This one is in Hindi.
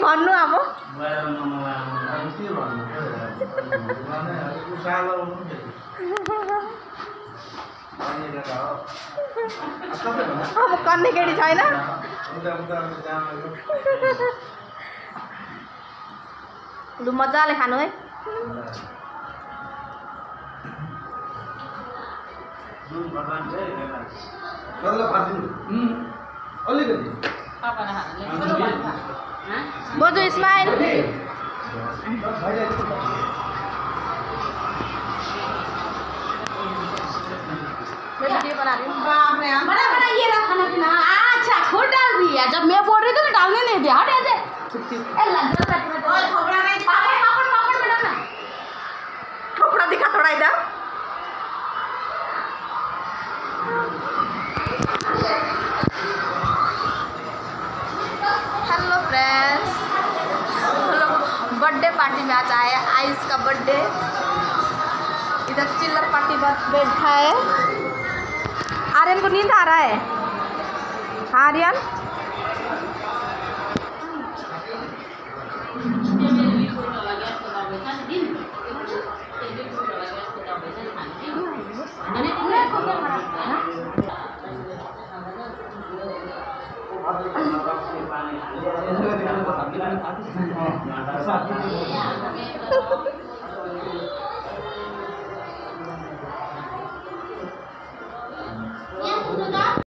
भन्नु अब अब कन्ने केटी छैन लु मजाले खानु है बोजू इस्माइल वीडियो बना रही हूँ बड़ा बड़ा ये रहा खाना पीना अच्छा खुद डाल दिया जब मैं बोल रही थी तो डालने नहीं दिया हट ऐसे पापड़ बेटा ना कपड़ा दिखा थोड़ा इधर हेलो फ्रेंड्स हम लोग बर्थडे पार्टी में आज आए आयुष का बर्थडे इधर चिल्लर पार्टी बैठा है आर्यन को नींद आ रहा है हाँ आर्यन